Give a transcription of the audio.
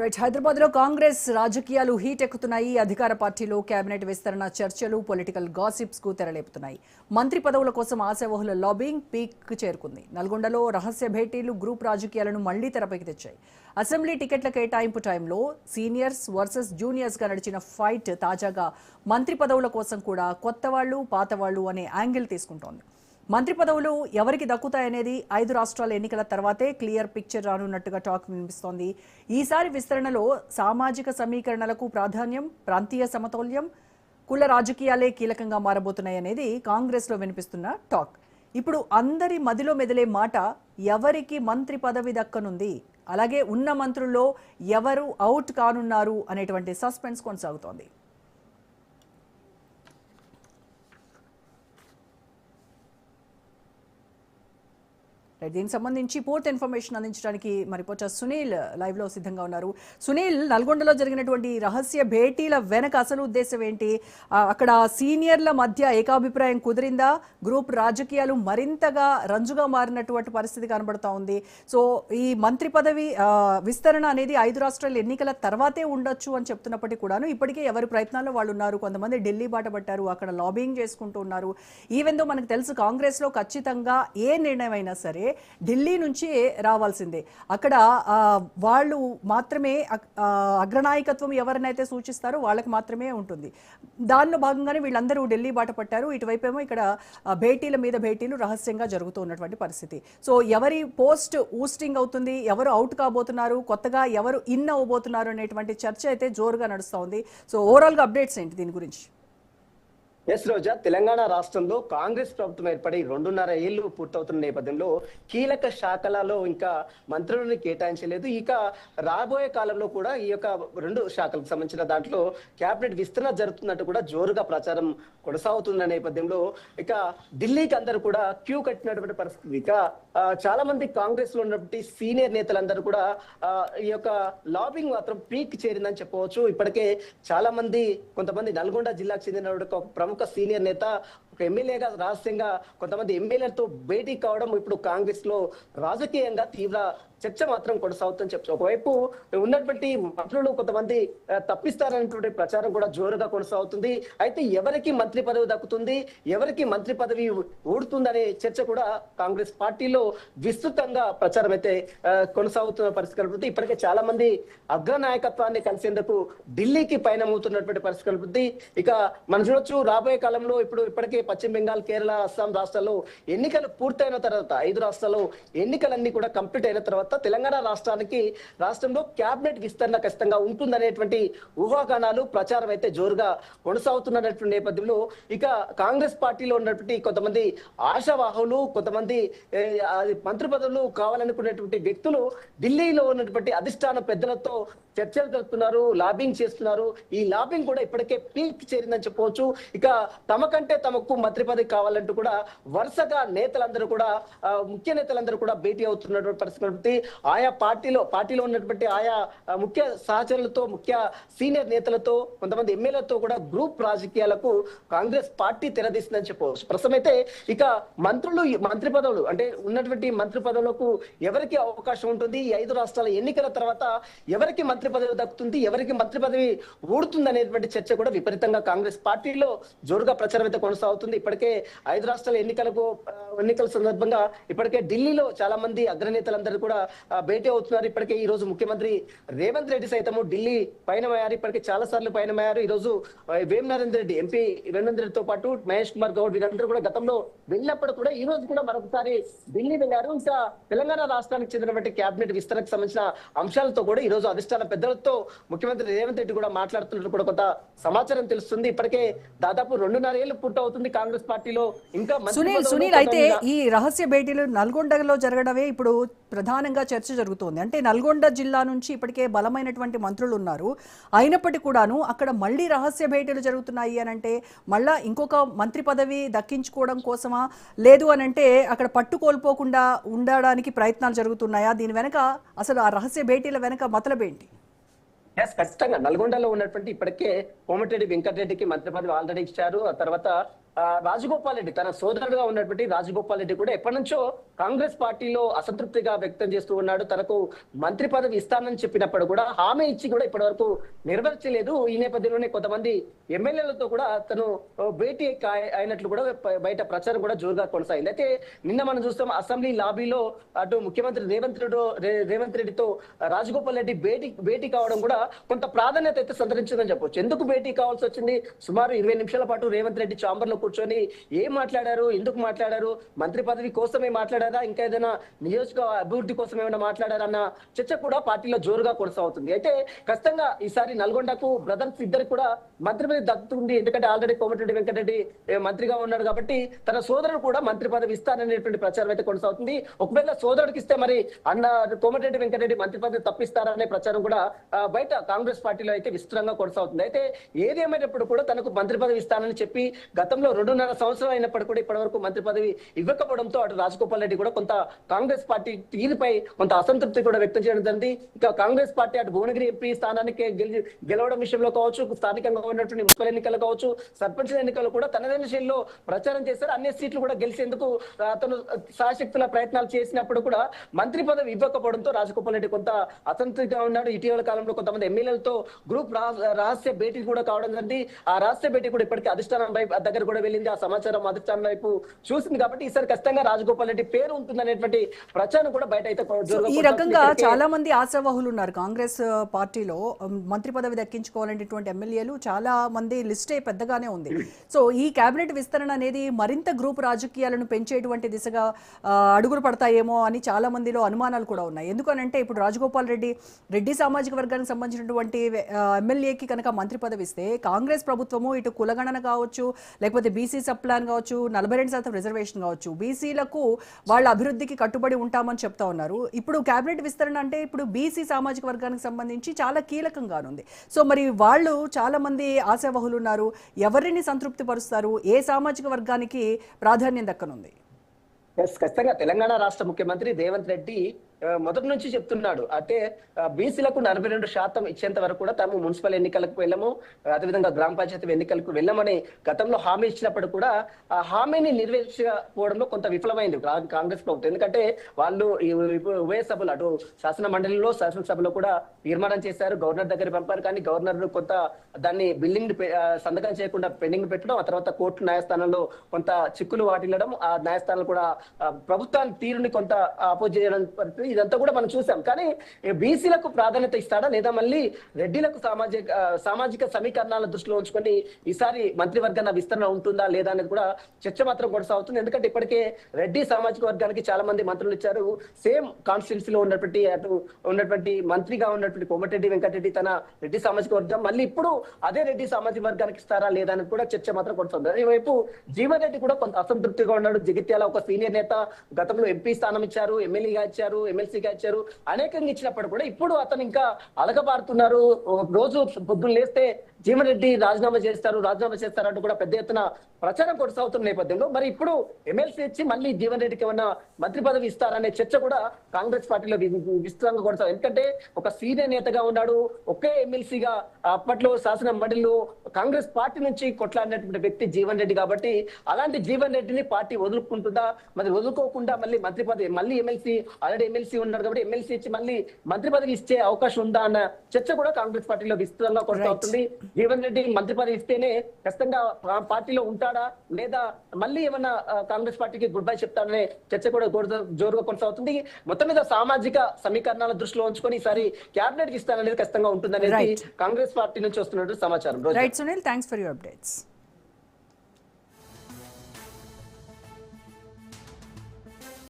Right. Hyderabad లో కాంగ్రెస్ రాజకీయాలు heat ఎక్కుతున్నాయి. అధికార పార్టీలో కేబినెట్ విస్తరణ చర్చలు పొలిటికల్ గాసిప్స్ కు తెరలేపుతున్నాయి. మంత్రి పదవుల కోసం ఆశావహుల లాబింగ్ పీక్ చేరుకుంది. నల్గొండలో రహస్య భేటీలు గ్రూప్ రాజకీయాలను మళ్లీ తెరపైకి తెచ్చాయి. అసెంబ్లీ టికెట్ల కేటాయింపు టైంలో సీనియర్స్ వర్సెస్ జూనియర్స్ గా నడిచిన ఫైట్ తాజాగా మంత్రి పదవుల కోసం కూడా కొత్త వాళ్లు పాత వాళ్లు అనే యాంగిల్ తీసుకుంటోంది. మంత్రి పదవులు ఎవరికి దక్కుతాయనేది 5 రాష్ట్రాల ఎన్నికల తర్వాతే క్లియర్ పిక్చర్ రానున్నట్టుగా టాక్ వినిపిస్తోంది. ఈసారి విస్తరణలో సామాజిక సమీకరణలకు ప్రాధాన్యం, ప్రాంతీయ సమతౌల్యం, కుల రాజకీయాలే కీలకంగా మారబోతున్నాయనేది కాంగ్రెస్లో వినిపిస్తున్న టాక్. ఇప్పుడు అందరి మదిలో మెదిలే మాట ఎవరికి మంత్రి పదవి దక్కనుంది, అలాగే ఉన్న మంత్రుల్లో ఎవరు అవుట్ కానున్నారు అనేటువంటి సస్పెన్స్ కొనసాగుతోంది. దీనికి సంబంధించి పూర్తి ఇన్ఫర్మేషన్ అందించడానికి మరి రిపోర్టర్ సునీల్ లైవ్ లో సిద్ధంగా ఉన్నారు. సునీల్, నల్గొండలో జరిగినటువంటి రహస్య భేటీల వెనక అసలు ఉద్దేశం ఏంటి? అక్కడ సీనియర్ల మధ్య ఏకాభిప్రాయం కుదిరిందా? గ్రూప్ రాజకీయాలు మరింతగా రంజుగా మారినటువంటి పరిస్థితి కనబడతా ఉంది. సో ఈ మంత్రి పదవి విస్తరణ అనేది 5 రాష్ట్రాల ఎన్నికల తర్వాతే ఉండొచ్చు అని చెప్తున్నప్పటికీ కూడాను ఇప్పటికే ఎవరి ప్రయత్నాల్లో వాళ్ళు ఉన్నారు. కొంతమంది ఢిల్లీ బాట పట్టారు, అక్కడ లాబింగ్ చేసుకుంటూ ఉన్నారు. ఈవెన్ దో మనకు తెలుసు కాంగ్రెస్ లో ఖచ్చితంగా ఏ నిర్ణయం అయినా సరే ఢిల్లీ నుంచి రావాల్సిందే. అక్కడ వాళ్ళు మాత్రమే అగ్రనాయకత్వం ఎవరినైతే సూచిస్తారో వాళ్ళకి మాత్రమే ఉంటుంది. దానిలో భాగంగానే వీళ్ళందరూ ఢిల్లీ బాట పట్టారు. ఇటువైపు ఏమో ఇక్కడ భేటీల మీద భేటీలు రహస్యంగా జరుగుతూ ఉన్నటువంటి పరిస్థితి. సో ఎవరి పోస్ట్ ఊస్టింగ్ అవుతుంది, ఎవరు అవుట్ కాబోతున్నారు, కొత్తగా ఎవరు ఇన్ అవ్వబోతున్నారు అనేటువంటి చర్చ అయితే జోరుగా నడుస్తూ ఉంది. సో ఓవరాల్ గా అప్డేట్స్ ఏంటి దీని గురించి? ఎస్ రోజా, తెలంగాణ రాష్ట్రంలో కాంగ్రెస్ ప్రభుత్వం ఏర్పడి 2.5 ఏళ్లు పూర్తవుతున్న నేపథ్యంలో కీలక శాఖలలో ఇంకా మంత్రులను కేటాయించలేదు. ఇక రాబోయే కాలంలో కూడా ఈ యొక్క 2 శాఖలకు సంబంధించిన దాంట్లో కేబినెట్ విస్తరణ జరుగుతున్నట్టు కూడా జోరుగా ప్రచారం కొనసాగుతున్న నేపథ్యంలో ఇక ఢిల్లీకి అందరూ కూడా క్యూ కట్టినటువంటి పరిస్థితి. ఇక చాలా మంది కాంగ్రెస్ లో ఉన్నటువంటి సీనియర్ నేతలందరూ కూడా ఈ యొక్క లాబింగ్ మాత్రం పీక్ చేరిందని చెప్పవచ్చు. ఇప్పటికే చాలా మంది, కొంతమంది నల్గొండ జిల్లాకు చెందిన ఒక ప్రముఖ సీనియర్ నేత ఒక ఎమ్మెల్యేగా రహస్యంగా కొంతమంది ఎమ్మెల్యేలతో భేటీ కావడం ఇప్పుడు కాంగ్రెస్ లో రాజకీయంగా తీవ్ర చర్చ మాత్రం కొనసాగుతుందని చెప్పచ్చు. ఒకవైపు ఉన్నటువంటి మంత్రులు కొంతమంది తప్పిస్తారనేటువంటి ప్రచారం కూడా జోరుగా కొనసాగుతుంది. అయితే ఎవరికి మంత్రి పదవి దక్కుతుంది, ఎవరికి మంత్రి పదవి ఊడుతుందనే చర్చ కూడా కాంగ్రెస్ పార్టీలో విస్తృతంగా ప్రచారం అయితే కొనసాగుతున్న పరిస్థితి కలుగుతుంది. ఇప్పటికే చాలా మంది అగ్రనాయకత్వాన్ని కలిసేందుకు ఢిల్లీకి పయనమవుతున్నటువంటి పరిస్థితి కలుగుతుంది. ఇక మనం చూడొచ్చు, రాబోయే కాలంలో ఇప్పటికే పశ్చిమ బెంగాల్, కేరళ, అస్సాం రాష్ట్రాల్లో ఎన్నికలు పూర్తయిన తర్వాత 5 రాష్ట్రాల్లో ఎన్నికలన్నీ కూడా కంప్లీట్ అయిన తర్వాత తెలంగాణ రాష్ట్రంలో క్యాబినెట్ విస్తరణ ఖచ్చితంగా ఉంటుందనేటువంటి ఊహాగానాలు, ప్రచారం అయితే జోరుగా కొనసాగుతున్నటువంటి నేపథ్యంలో ఇక కాంగ్రెస్ పార్టీలో ఉన్నటువంటి కొంతమంది ఆశావాహులు, కొంతమంది మంత్రి పదవులు కావాలనుకునేటువంటి వ్యక్తులు ఢిల్లీలో ఉన్నటువంటి అధిష్టాన పెద్దలతో చర్చలు జరుపుతున్నారు, లాబింగ్ చేస్తున్నారు. ఈ లాబింగ్ కూడా ఇప్పటికే పీక్ చేరిందని చెప్పవచ్చు. ఇక తమకంటే తమకు మంత్రి పదవి కావాలంటూ కూడా వరుసగా నేతలందరూ కూడా, ముఖ్య నేతలందరూ కూడా భేటీ అవుతున్నటువంటి పరిస్థితి. ఆయా పార్టీలో ఉన్నటువంటి ఆయా ముఖ్య సహచరులతో, ముఖ్య సీనియర్ నేతలతో, కొంతమంది ఎమ్మెల్యేలతో కూడా గ్రూప్ రాజకీయాలకు కాంగ్రెస్ పార్టీ తెరదీస్తుందని చెప్పవచ్చు. ప్రస్తుతం అయితే ఇక మంత్రి పదవులు అంటే ఉన్నటువంటి మంత్రి పదవులకు ఎవరికి అవకాశం ఉంటుంది, ఈ 5 రాష్ట్రాల ఎన్నికల తర్వాత ఎవరికి మంత్రి పదవి దక్కుతుంది, ఎవరికి మంత్రి పదవి ఊడుతుంది అనేటువంటి చర్చ కూడా విపరీతంగా కాంగ్రెస్ పార్టీలో జోరుగా ప్రచారం అయితే కొనసాగుతుంది. ఇప్పటికే 5 రాష్ట్రాల ఎన్నికల సందర్భంగా ఇప్పటికే ఢిల్లీలో చాలా మంది అగ్రనేతలందరూ కూడా భేటీ అవుతున్నారు. ఇప్పటికే ఈ రోజు ముఖ్యమంత్రి రేవంత్ రెడ్డి సైతము ఢిల్లీ పయనమయ్యారు. ఇప్పటికే చాలా సార్లు పయనమయ్యారు. ఈ రోజు వేమనరేందర్ రెడ్డి, ఎంపీ వేమనరేందర్ రెడ్డితో పాటు మహేష్ కుమార్ గౌడ్ వీరందరూ కూడా గతంలో వెళ్ళినప్పుడు కూడా ఈ రోజు కూడా మరొకసారి ఢిల్లీ వెళ్ళారు. ఇంకా తెలంగాణ రాష్ట్రానికి చెందినటువంటి కేబినెట్ విస్తరణకు సంబంధించిన అంశాలతో కూడా ఈ రోజు అధిష్టాన పెద్దలతో ముఖ్యమంత్రి రేవంత్ రెడ్డి కూడా మాట్లాడుతున్నట్టు కూడా కొంత సమాచారం తెలుస్తుంది. ఇప్పటికే దాదాపు 2.5 ఏళ్లు పూర్తవుతుంది కాంగ్రెస్ పార్టీలో. ఇంకా సునీల్, అయితే ఈ రహస్య భేటీలు నల్గొండలో జరగడమే ఇప్పుడు ప్రధానంగా చర్చ జరుగుతోంది. అంటే నల్గొండ జిల్లా నుంచి ఇప్పటికే బలమైనటువంటి మంత్రులు ఉన్నారు. అయినప్పటికీ కూడాను అక్కడ మళ్ళీ రహస్య భేటీలు జరుగుతున్నాయి అని అంటే మళ్ళా ఇంకొక మంత్రి పదవి దక్కించుకోవడం కోసమా, లేదు అని అంటే అక్కడ పట్టు కోల్పోకుండా ఉండడానికి ప్రయత్నాలు జరుగుతున్నాయా? దీని వెనక అసలు ఆ రహస్య భేటీల వెనక మతలబేంటి? ఖచ్చితంగా నల్గొండలో ఉన్నటువంటి ఇప్పటికే కోమటిరెడ్డి వెంకటరెడ్డికి మంత్రి పదవి ఆల్రెడీ ఇచ్చారు. ఆ తర్వాత రాజగోపాల్ రెడ్డి తన సోదరుడుగా ఉన్నటువంటి రాజగోపాల్ రెడ్డి కూడా ఎప్పటి నుంచో కాంగ్రెస్ పార్టీలో అసంతృప్తిగా వ్యక్తం చేస్తూ ఉన్నాడు. తనకు మంత్రి పదవి ఇస్తానని చెప్పినప్పుడు కూడా హామీ ఇచ్చి కూడా ఇప్పటి వరకు నెరవేర్చలేదు. ఈ నేపథ్యంలోనే కొంతమంది ఎమ్మెల్యేలతో కూడా తను భేటీ అయినట్లు కూడా బయట ప్రచారం కూడా జోరుగా కొనసాగింది. అయితే నిన్న మనం చూస్తాం అసెంబ్లీ లాబీలో అటు ముఖ్యమంత్రి రేవంత్ రెడ్డితో రాజగోపాల్ రెడ్డి భేటీ కావడం కూడా కొంత ప్రాధాన్యత అయితే సంతరించిందని చెప్పొచ్చు. ఎందుకు భేటీ కావాల్సి వచ్చింది? సుమారు 20 నిమిషాల పాటు రేవంత్ రెడ్డి చాంబర్ లో కూర్చొని ఏం మాట్లాడారు, ఎందుకు మాట్లాడారు, మంత్రి పదవి కోసమే మాట్లాడారా, ఇంకా ఏదైనా నియోజక అభివృద్ధి కోసం ఏమైనా మాట్లాడారా అన్న చర్చ కూడా పార్టీలో జోరుగా కొనసాగుతుంది. అయితే ఖచ్చితంగా ఈసారి నల్గొండకు బ్రదర్స్ ఇద్దరు కూడా మంత్రి పదవి దక్కుతుంది. ఎందుకంటే ఆల్రెడీ కోమటిరెడ్డి వెంకటరెడ్డి మంత్రిగా ఉన్నాడు కాబట్టి తన సోదరుడు కూడా మంత్రి పదవి ఇస్తారనేటువంటి ప్రచారం అయితే కొనసాగుతుంది. ఒకవేళ సోదరుడికి ఇస్తే మరి అన్న కోమటిరెడ్డి వెంకటరెడ్డి మంత్రి పదవి తప్పిస్తారనే ప్రచారం కూడా బయట కాంగ్రెస్ పార్టీలో అయితే విస్తృతంగా కొనసాగుతుంది. అయితే ఏది ఏమైనప్పుడు కూడా తనకు మంత్రి పదవి ఇస్తానని చెప్పి గతంలో 2.5 సంవత్సరం అయినప్పుడు కూడా ఇప్పటి వరకు మంత్రి పదవి ఇవ్వకపోవడంతో అటు రాజగోపాల్ రెడ్డి కూడా కొంత కాంగ్రెస్ పార్టీ తీరుపై కొంత అసంతృప్తి కూడా వ్యక్తం చేయడం జరిగింది. ఇక కాంగ్రెస్ పార్టీ అటు భువనగిరి ఎంపీ స్థానానికి గెలవడం విషయంలో కావచ్చు, స్థానికంగా ఉన్నటువంటి మున్సిపల్ ఎన్నికలు కావచ్చు, సర్పంచ్ ఎన్నికలు కూడా తనదైన శైలిలో ప్రచారం చేశారు. అన్ని సీట్లు కూడా గెలిచేందుకు అతను శాశక్తుల ప్రయత్నాలు చేసినప్పుడు కూడా మంత్రి పదవి ఇవ్వకపోవడంతో రాజగోపాల్ రెడ్డి కొంత అసంతృప్తిగా ఉన్నాడు. ఇటీవల కాలంలో కొంతమంది ఎమ్మెల్యేలతో గ్రూప్ రహస్య భేటీ కూడా కావడం జరిగింది. ఆ రహస్య భేటీ కూడా ఇప్పటికీ అధిష్టానం దగ్గర కూడా వెళ్ళింది. ఆ సమాచారం అధిష్టానం వైపు చూసింది కాబట్టి ఈసారి ఖచ్చితంగా రాజగోపాల్ రెడ్డి పేరు ఉంటుందనేటువంటి ప్రచారం కూడా బయట అయితే ఈ రకంగా చాలా మంది ఆశావహులు ఉన్నారు కాంగ్రెస్ పార్టీలో. మంత్రి పదవి దక్కించుకోవాలనేటువంటి ఎమ్మెల్యేలు చాలా మంది లిస్టే పెద్దగానే ఉంది. సో ఈ కేబినెట్ విస్తరణ అనేది మరింత గ్రూప్ రాజకీయాలను పెంచేటువంటి దిశగా అడుగులు పడతాయేమో అని చాలా మందిలో అనుమానాలు కూడా ఉన్నాయి. ఎందుకనంటే ఇప్పుడు రాజగోపాల్ రెడ్డి సామాజిక వర్గానికి సంబంధించినటువంటి ఎమ్మెల్యేకి కనుక మంత్రి పదవి ఇస్తే కాంగ్రెస్ ప్రభుత్వము ఇటు కులగణన కావచ్చు, లేకపోతే బీసీ సబ్ ప్లాన్ కావచ్చు, 42% రిజర్వేషన్ కావచ్చు, బీసీలకు వాళ్ళ అభివృద్ధికి కట్టుబడి ఉంటామని చెప్తా ఉన్నారు. ఇప్పుడు కేబినెట్ విస్తరణ అంటే ఇప్పుడు బీసీ సామాజిక వర్గానికి సంబంధించి చాలా కీలకంగానుంది. సో మరి వాళ్ళు చాలా మంది ఆశావహులు ఉన్నారు. ఎవరిని సంతృప్తి పరుస్తారు? ఏ సామాజిక వర్గానికి ప్రాధాన్యం దక్కనుంది? ఖచ్చితంగా తెలంగాణ రాష్ట్ర ముఖ్యమంత్రి రేవంత్ రెడ్డి మొదటి నుంచి చెప్తున్నాడు. అంటే బీసీలకు 42% ఇచ్చేంత వరకు కూడా తాము మున్సిపల్ ఎన్నికలకు వెళ్ళము, అదేవిధంగా గ్రామ పంచాయతీ ఎన్నికలకు వెళ్ళమని గతంలో హామీ ఇచ్చినప్పుడు కూడా ఆ హామీని నెరవేర్చకపోవడంలో కొంత విఫలమైంది కాంగ్రెస్ ప్రభుత్వం. ఎందుకంటే వాళ్ళు ఉభయ సభలు అటు శాసన మండలిలో శాసనసభలో కూడా తీర్మానం చేశారు, గవర్నర్ దగ్గర పంపారు. కానీ గవర్నర్ కొంత దాన్ని బిల్డింగ్ సంతకం చేయకుండా పెండింగ్ పెట్టడం, ఆ తర్వాత కోర్టు న్యాయస్థానంలో కొంత చిక్కులు వాటిల్లడం, ఆ న్యాయస్థానాలు కూడా ప్రభుత్వాన్ని తీరుని కొంత అపోజ్ చేయడం పరిస్థితి ఇదంతా కూడా మనం చూసాం. కానీ బీసీలకు ప్రాధాన్యత ఇస్తాడా లేదా మళ్ళీ రెడ్డిలకు సామాజిక సమీకరణాల దృష్టిలో ఉంచుకొని ఈసారి మంత్రివర్గాల విస్తరణ ఉంటుందా లేదా అనేది కూడా చర్చ మాత్రం కొనసాగుతుంది. ఎందుకంటే ఇప్పటికే రెడ్డి సామాజిక వర్గానికి చాలా మంది మంత్రులు ఇచ్చారు. సేమ్ కాన్స్టిట్యున్సీలో ఉన్నటువంటి మంత్రిగా ఉన్నటువంటి కోమటిరెడ్డి వెంకటరెడ్డి తన రెడ్డి సామాజిక వర్గం మళ్ళీ ఇప్పుడు అదే రెడ్డి సామాజిక వర్గానికి ఇస్తారా లేదా అనేది కూడా చర్చ మాత్రం కొనసాగుతుంది. అదేవైపు జీవన్ రెడ్డి కూడా కొంత అసంతృప్తిగా ఉన్నాడు. జగిత్యాల ఒక సీనియర్ నేత, గతంలో ఎంపీ స్థానం ఇచ్చారు, ఎమ్మెల్యేగా ఇచ్చారు, ఎమ్మెల్సీగా ఇచ్చారు, అనేకంగా ఇచ్చినప్పుడు కూడా ఇప్పుడు అతను ఇంకా అలగబారుతున్నారు. రోజు పొద్దున్న లేస్తే జీవన్ రెడ్డి రాజీనామా చేస్తారంటూ కూడా పెద్ద ఎత్తున ప్రచారం కొనసాగుతున్న నేపథ్యంలో మరి ఇప్పుడు ఎమ్మెల్సీ ఇచ్చి మళ్ళీ జీవన్ రెడ్డికి ఏమన్నా మంత్రి పదవి ఇస్తారనే చర్చ కూడా కాంగ్రెస్ పార్టీలో విస్తృతంగా కొనసాగుతుంది. ఎందుకంటే ఒక సీనియర్ నేతగా ఉన్నాడు, ఒకే ఎమ్మెల్సీగా అప్పట్లో శాసన మండలిలో కాంగ్రెస్ పార్టీ నుంచి కొట్లాడినటువంటి వ్యక్తి జీవన్ రెడ్డి కాబట్టి అలాంటి జీవన్ రెడ్డిని పార్టీ వదులుకుంటుందా, మరి వదులుకోకుండా మళ్ళీ మంత్రి పదవి మళ్ళీ ఆల్రెడీ ఎమ్మెల్సీ ఉన్నాడు కాబట్టి ఎమ్మెల్సీ ఇచ్చి మళ్ళీ మంత్రి పదవి ఇచ్చే అవకాశం ఉందా అన్న చర్చ కూడా కాంగ్రెస్ పార్టీలో విస్తృతంగా కొనసాగుతుంది. జీవన్ రెడ్డి మంత్రి పదవి ఇస్తేనే ఖచ్చితంగా పార్టీలో ఉంటాడా లేదా మళ్ళీ ఏమన్నా కాంగ్రెస్ పార్టీకి గుడ్ బై చెప్తాడనే చర్చ కూడా జోరుగా కొనసాగుతుంది. మొత్తం మీద సామాజిక సమీకరణాల దృష్టిలో ఉంచుకొని ఈసారి క్యాబినెట్ కి ఇస్తాననేది ఖచ్చితంగా ఉంటుందనేది కాంగ్రెస్ పార్టీ నుంచి వస్తున్నట్టు సమాచారం. Right Sunil, thanks for your updates.